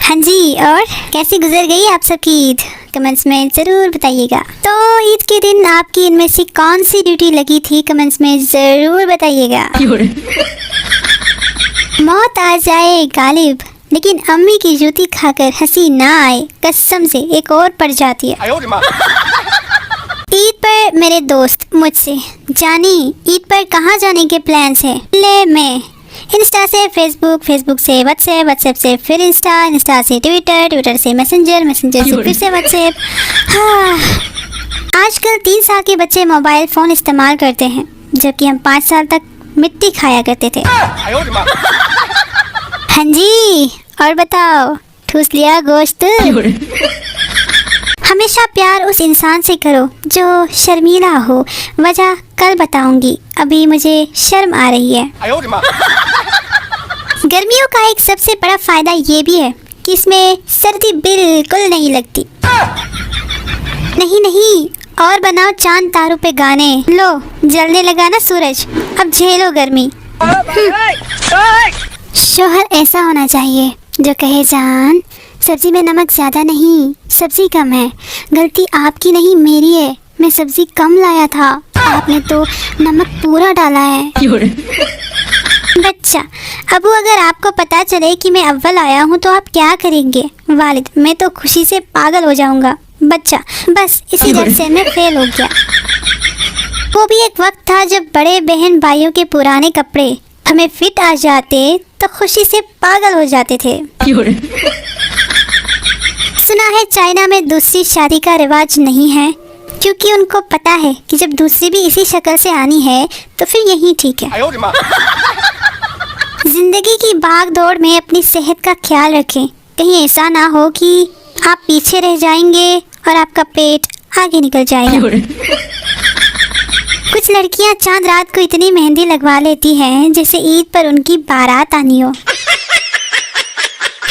हाँ जी, और कैसी गुजर गई आप सबकी ईद? कमेंट्स में ज़रूर बताइएगा। तो ईद के दिन आपकी इनमें से कौन सी ड्यूटी लगी थी? कमेंट्स में ज़रूर बताइएगा। मौत आ जाए गालिब, लेकिन अम्मी की जूती खाकर हंसी ना आए, कसम से एक और पड़ जाती है। ईद पर मेरे दोस्त मुझसे, जानी ईद पर कहाँ जाने के प्लान्स हैं? ले मैं इंस्टा से फेसबुक, फेसबुक से व्हाट्सएप, व्हाट्सएप से फिर इंस्टा, इंस्टा से ट्विटर, ट्विटर से मैसेंजर, मैसेंजर से फिर से व्हाट्सएप। हाँ, आजकल 3 साल के बच्चे मोबाइल फ़ोन इस्तेमाल करते हैं, जबकि हम 5 साल तक मिट्टी खाया करते थे। हाँ जी, और बताओ ठूस लिया गोश्त? हमेशा प्यार उस इंसान से करो जो शर्मीला हो, वजह कल बताऊंगी, अभी मुझे शर्म आ रही है। गर्मियों का एक सबसे बड़ा फायदा ये भी है कि इसमें सर्दी बिल्कुल नहीं लगती। नहीं नहीं, और बनाओ चांद तारों पे गाने। लो जलने लगा ना सूरज, अब झेलो गर्मी। शोहर ऐसा होना चाहिए जो कहे जान सब्जी में नमक ज़्यादा नहीं, सब्जी कम है, गलती आपकी नहीं मेरी है, मैं सब्जी कम लाया था, आपने तो नमक पूरा डाला है। बच्चा, अबू अगर आपको पता चले कि मैं अव्वल आया हूँ तो आप क्या करेंगे? वालिद, मैं तो खुशी से पागल हो जाऊँगा। बच्चा, बस इसी डर से मैं फेल हो गया। वो भी एक वक्त था जब बड़े बहन भाइयों के पुराने कपड़े हमें फिट आ जाते तो खुशी से पागल हो जाते थे। सुना है चाइना में दूसरी शादी का रिवाज नहीं है, क्योंकि उनको पता है कि जब दूसरी भी इसी शक्ल से आनी है तो फिर यही ठीक है। जिंदगी की भाग दौड़ में अपनी सेहत का ख्याल रखें, कहीं ऐसा ना हो कि आप पीछे रह जाएंगे और आपका पेट आगे निकल जाएगा। कुछ लड़कियां चांद रात को इतनी मेहंदी लगवा लेती हैं जैसे ईद पर उनकी बारात आनी हो।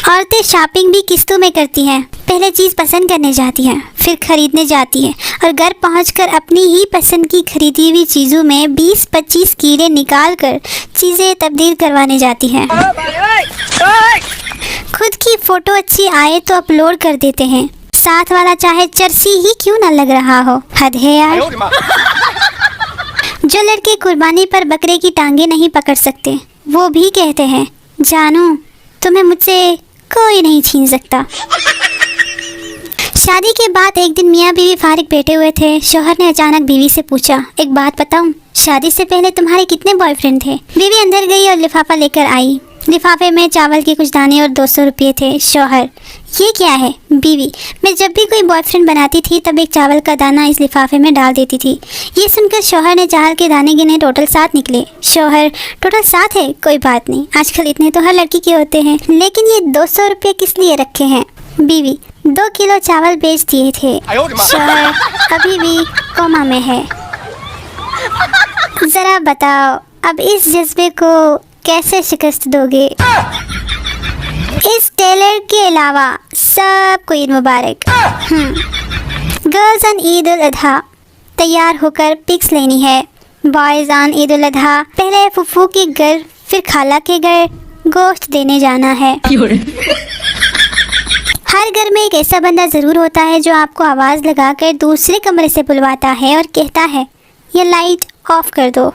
औरतें शॉपिंग भी किस्तों में करती हैं, पहले चीज़ पसंद करने जाती हैं, फिर खरीदने जाती हैं और घर पहुंचकर अपनी ही पसंद की खरीदी हुई चीज़ों में 20-25 कीड़े निकाल कर चीज़ें तब्दील करवाने जाती हैं। खुद की फ़ोटो अच्छी आए तो अपलोड कर देते हैं, साथ वाला चाहे चर्सी ही क्यों ना लग रहा हो। हद है यार। जो लड़के कुर्बानी पर बकरे की टांगे नहीं पकड़ सकते, वो भी कहते हैं जानू तुम्हें मुझसे कोई नहीं छीन सकता। शादी के बाद एक दिन मियाँ बीवी फारिग बैठे हुए थे। शौहर ने अचानक बीवी से पूछा, एक बात बताऊं, शादी से पहले तुम्हारे कितने बॉयफ्रेंड थे? बीवी अंदर गई और लिफाफा लेकर आई। लिफाफे में चावल के कुछ दाने और 200 रुपये थे। शौहर, ये क्या है? बीवी, मैं जब भी कोई बॉयफ्रेंड बनाती थी तब एक चावल का दाना इस लिफाफे में डाल देती थी। ये सुनकर शौहर ने चावल के दाने गिने, टोटल 7 निकले। शौहर, टोटल 7 है, कोई बात नहीं, आजकल इतने तो हर लड़की के होते हैं, लेकिन ये 200 रुपये किस लिए रखे हैं? बीवी, 2 किलो चावल बेच दिए थे। शौहर अभी भी कोमा में है। ज़रा बताओ अब इस जज्बे को कैसे शिकस्त दोगे? इस टेलर के अलावा सबको ईद मुबारक। गर्ल्स ऑन ईद उल अधा तैयार होकर पिक्स लेनी है। बॉयज़ ऑन ईद उल अधा पहले फुफू के घर फिर खाला के घर गोश्त देने जाना है। हर घर में एक ऐसा बंदा ज़रूर होता है जो आपको आवाज़ लगाकर दूसरे कमरे से बुलवाता है और कहता है ये लाइट ऑफ कर दो।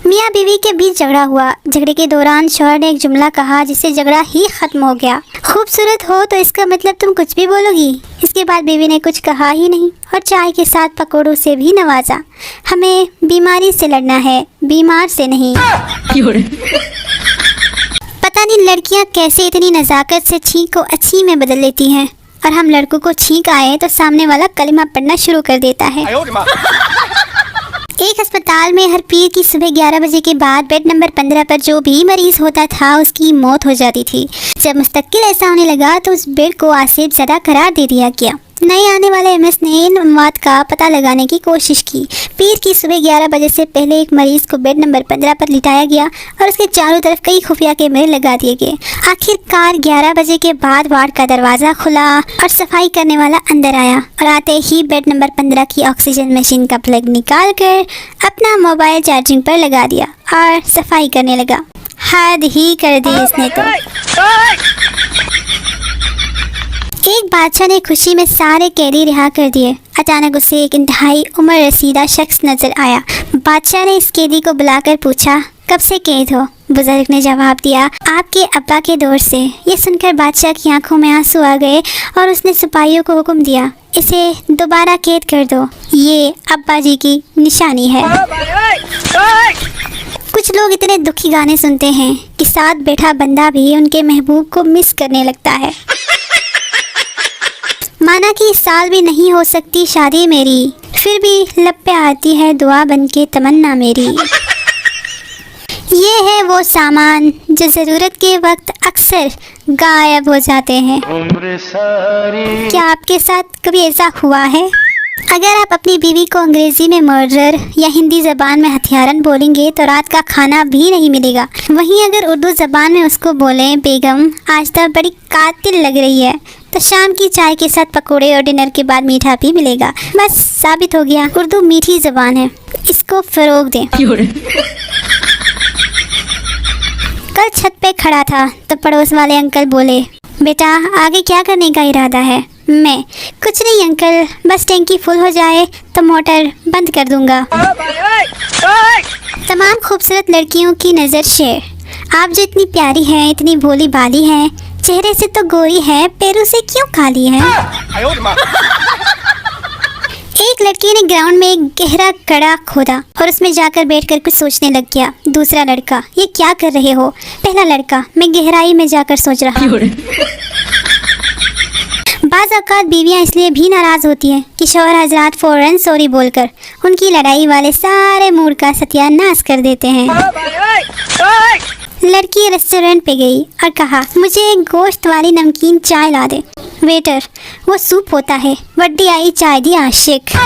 मियाँ बीवी के बीच झगड़ा हुआ। झगड़े के दौरान शौहर ने एक जुमला कहा जिससे झगड़ा ही खत्म हो गया, खूबसूरत हो तो इसका मतलब तुम कुछ भी बोलोगी। इसके बाद बीवी ने कुछ कहा ही नहीं और चाय के साथ पकौड़ों से भी नवाजा। हमें बीमारी से लड़ना है, बीमार से नहीं। पता नहीं लड़कियां कैसे इतनी नज़ाकत से छींक को अच्छी में बदल लेती हैं, और हम लड़कों को छींक आए तो सामने वाला कलिमा पढ़ना शुरू कर देता है। एक अस्पताल में हर पीर की सुबह 11 बजे के बाद बेड नंबर 15 पर जो भी मरीज होता था उसकी मौत हो जाती थी। जब मुस्तकिल ऐसा होने लगा तो उस बेड को आसिफ ज़दा करार दे दिया गया। नए आने वाले एमएस ने इन अमवात का पता लगाने की कोशिश की। पीर की सुबह 11 बजे से पहले एक मरीज को बेड नंबर 15 पर लिटाया गया और उसके चारों तरफ कई खुफिया कैमरे लगा दिए गए। आखिरकार 11 बजे के बाद वार्ड का दरवाज़ा खुला और सफाई करने वाला अंदर आया और आते ही बेड नंबर 15 की ऑक्सीजन मशीन का प्लग निकाल कर अपना मोबाइल चार्जिंग पर लगा दिया और सफाई करने लगा। हद ही कर दी इसने तो। बादशाह ने खुशी में सारे कैदी रिहा कर दिए। अचानक उसे एक इंतहाई उम्र रसीदा शख्स नजर आया। बादशाह ने इस कैदी को बुलाकर पूछा, कब से कैद हो? बुजुर्ग ने जवाब दिया, आपके अब्बा के दौर से। ये सुनकर बादशाह की आंखों में आंसू आ गए और उसने सिपाहियों को हुक्म दिया, इसे दोबारा कैद कर दो, ये अब्बा जी की निशानी है। कुछ लोग इतने दुखी गाने सुनते हैं कि साथ बैठा बंदा भी उनके महबूब को मिस करने लगता है। माना कि इस साल भी नहीं हो सकती शादी मेरी, फिर भी लब पे आती है दुआ बनके तमन्ना मेरी। ये है वो सामान जो ज़रूरत के वक्त अक्सर गायब हो जाते हैं। क्या आपके साथ कभी ऐसा हुआ है? अगर आप अपनी बीवी को अंग्रेजी में मर्डर या हिंदी ज़बान में हथियारन बोलेंगे तो रात का खाना भी नहीं मिलेगा। वहीं अगर उर्दू ज़बान में उसको बोलें, बेगम आज तो बड़ी कातिल लग रही है, तो शाम की चाय के साथ पकोड़े और डिनर के बाद मीठा भी मिलेगा। बस साबित हो गया, उर्दू मीठी ज़बान है, इसको फ़रोग दें। कल छत पे खड़ा था तो पड़ोस वाले अंकल बोले, बेटा आगे क्या करने का इरादा है? मैं, कुछ नहीं अंकल, बस टैंकी फुल हो जाए तो मोटर बंद कर दूंगा। तमाम खूबसूरत लड़कियों की नज़र शेर, आप जो इतनी प्यारी हैं, इतनी भोली भाली हैं, चेहरे से तो गोरी है, पैरों से क्यों काली है? एक लड़की ने ग्राउंड में एक गहरा गड्ढा खोदा और उसमें जाकर बैठकर कुछ सोचने लग गया। दूसरा लड़का, ये क्या कर रहे हो? पहला लड़का, मैं गहराई में जाकर सोच रहा हूँ। बाज़ औक़ात बीवियाँ इसलिए भी नाराज़ होती हैं कि शौहर हजरात फ़ौरन सॉरी बोलकर उनकी लड़ाई वाले सारे मूड का सत्यानाश कर देते हैं। लड़की रेस्टोरेंट पे गई और कहा, मुझे एक गोश्त वाली नमकीन चाय ला दे। वेटर, वो सूप होता है, वड्डी आई चाय दी आशिक।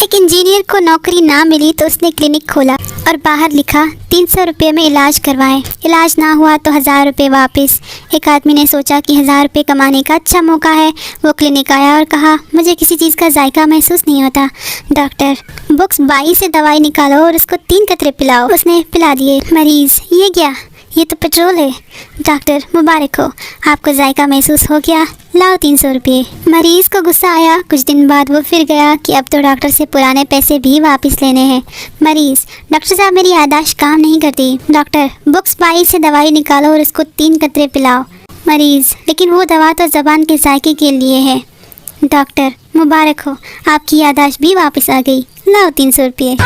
एक इंजीनियर को नौकरी ना मिली तो उसने क्लिनिक खोला और बाहर लिखा, 300 रुपये में इलाज करवाएं, इलाज ना हुआ तो 1000 रुपये वापस। एक आदमी ने सोचा कि 1000 रुपये कमाने का अच्छा मौका है। वो क्लिनिक आया और कहा, मुझे किसी चीज़ का जायका महसूस नहीं होता। डॉक्टर, बुक्स बाई से दवाई निकालो और उसको 3 कतरे पिलाओ। उसने पिला दिए। मरीज़, ये क्या? ये तो पेट्रोल है। डॉक्टर, मुबारक हो, आपको जायका महसूस हो गया, लाओ 300 रुपये। मरीज़ को गुस्सा आया। कुछ दिन बाद वो फिर गया कि अब तो डॉक्टर से पुराने पैसे भी वापस लेने हैं। मरीज़, डॉक्टर साहब मेरी याददाश्त काम नहीं करती। डॉक्टर, बुक्स बाई से दवाई निकालो और उसको 3 कतरे पिलाओ। मरीज़, लेकिन वो दवा तो ज़बान के जायके के लिए है। डॉक्टर, मुबारक हो, आपकी याददाश्त भी वापस आ गई, लाओ 300 रुपये।